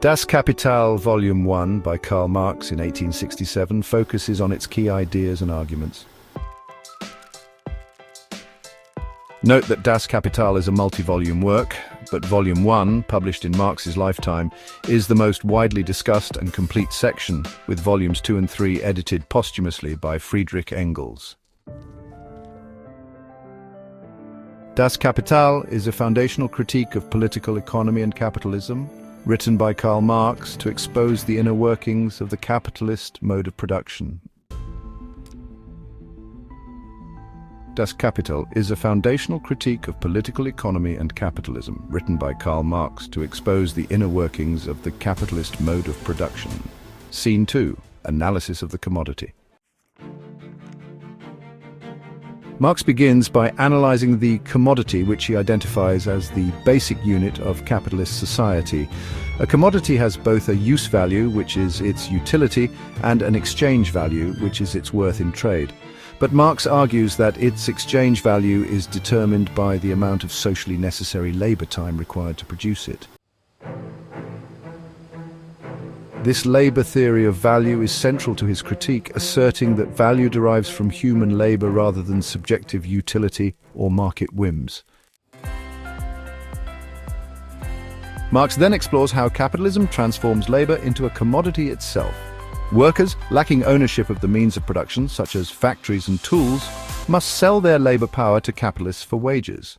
Das Kapital, Volume 1 by Karl Marx in 1867 focuses on its key ideas and arguments. Note that Das Kapital is a multi-volume work, but Volume 1, published in Marx's lifetime, is the most widely discussed and complete section, with Volumes 2 and 3 edited posthumously by Friedrich Engels. Das Kapital is a foundational critique of political economy and capitalism, written by Karl Marx to expose the inner workings of the capitalist mode of production. Das Kapital is a foundational critique of political economy and capitalism, written by Karl Marx to expose the inner workings of the capitalist mode of production. Scene 2. Analysis of the commodity. Marx begins by analyzing the commodity, which he identifies as the basic unit of capitalist society. A commodity has both a use value, which is its utility, and an exchange value, which is its worth in trade. But Marx argues that its exchange value is determined by the amount of socially necessary labor time required to produce it. This labor theory of value is central to his critique, asserting that value derives from human labor rather than subjective utility or market whims. Marx then explores how capitalism transforms labor into a commodity itself. Workers, lacking ownership of the means of production, such as factories and tools, must sell their labor power to capitalists for wages.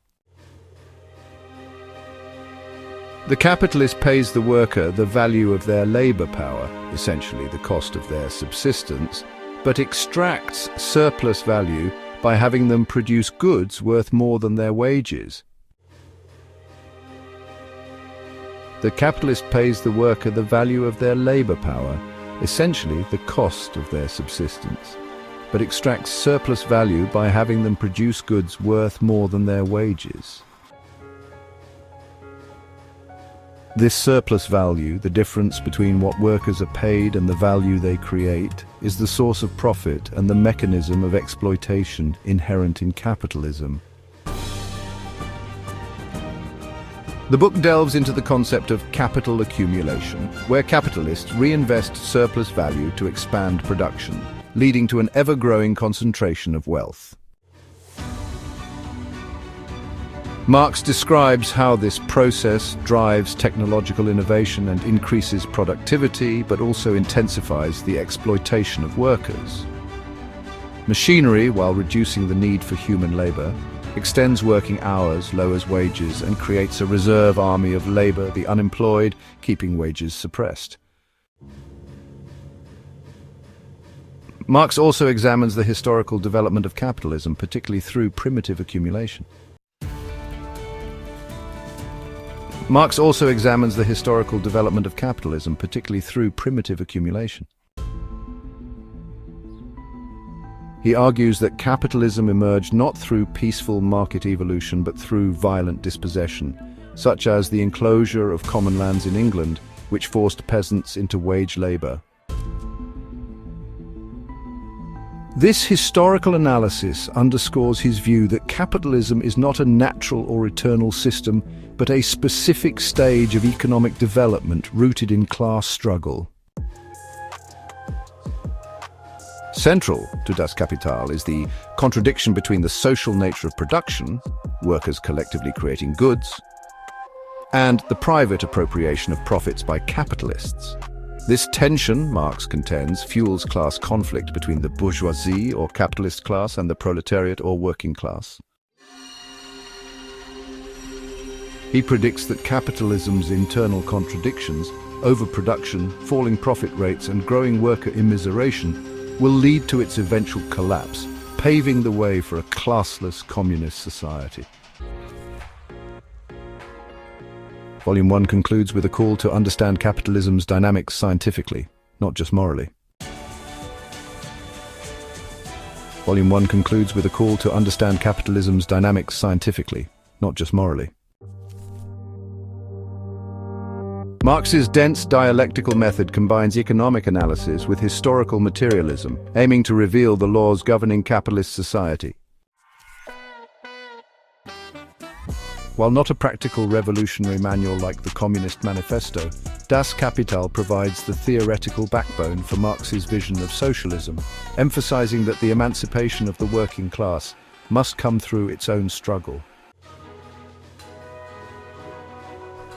The capitalist pays the worker the value of their labor power, essentially the cost of their subsistence, but extracts surplus value by having them produce goods worth more than their wages. The capitalist pays the worker the value of their labor power, essentially the cost of their subsistence, but extracts surplus value by having them produce goods worth more than their wages. This surplus value, the difference between what workers are paid and the value they create, is the source of profit and the mechanism of exploitation inherent in capitalism. The book delves into the concept of capital accumulation, where capitalists reinvest surplus value to expand production, leading to an ever-growing concentration of wealth. Marx describes how this process drives technological innovation and increases productivity, but also intensifies the exploitation of workers. Machinery, while reducing the need for human labor, extends working hours, lowers wages, and creates a reserve army of labor, the unemployed, keeping wages suppressed. Marx also examines the historical development of capitalism, particularly through primitive accumulation. Marx also examines the historical development of capitalism, particularly through primitive accumulation. He argues that capitalism emerged not through peaceful market evolution but through violent dispossession, such as the enclosure of common lands in England, which forced peasants into wage labor. This historical analysis underscores his view that capitalism is not a natural or eternal system, but a specific stage of economic development rooted in class struggle. Central to Das Kapital is the contradiction between the social nature of production, workers collectively creating goods, and the private appropriation of profits by capitalists. This tension, Marx contends, fuels class conflict between the bourgeoisie or capitalist class and the proletariat or working class. He predicts that capitalism's internal contradictions, overproduction, falling profit rates, and growing worker immiseration will lead to its eventual collapse, paving the way for a classless communist society. Volume 1 concludes with a call to understand capitalism's dynamics scientifically, not just morally. Volume 1 concludes with a call to understand capitalism's dynamics scientifically, not just morally. Marx's dense dialectical method combines economic analysis with historical materialism, aiming to reveal the laws governing capitalist society. While not a practical revolutionary manual like the Communist Manifesto, Das Kapital provides the theoretical backbone for Marx's vision of socialism, emphasizing that the emancipation of the working class must come through its own struggle.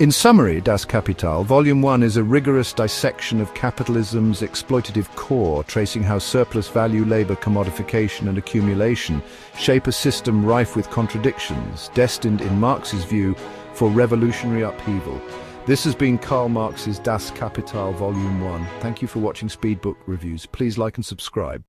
In summary, Das Kapital, Volume 1 is a rigorous dissection of capitalism's exploitative core, tracing how surplus value, labor, commodification and accumulation shape a system rife with contradictions, destined, in Marx's view, for revolutionary upheaval. This has been Karl Marx's Das Kapital, Volume 1. Thank you for watching Speedbook Reviews. Please like and subscribe.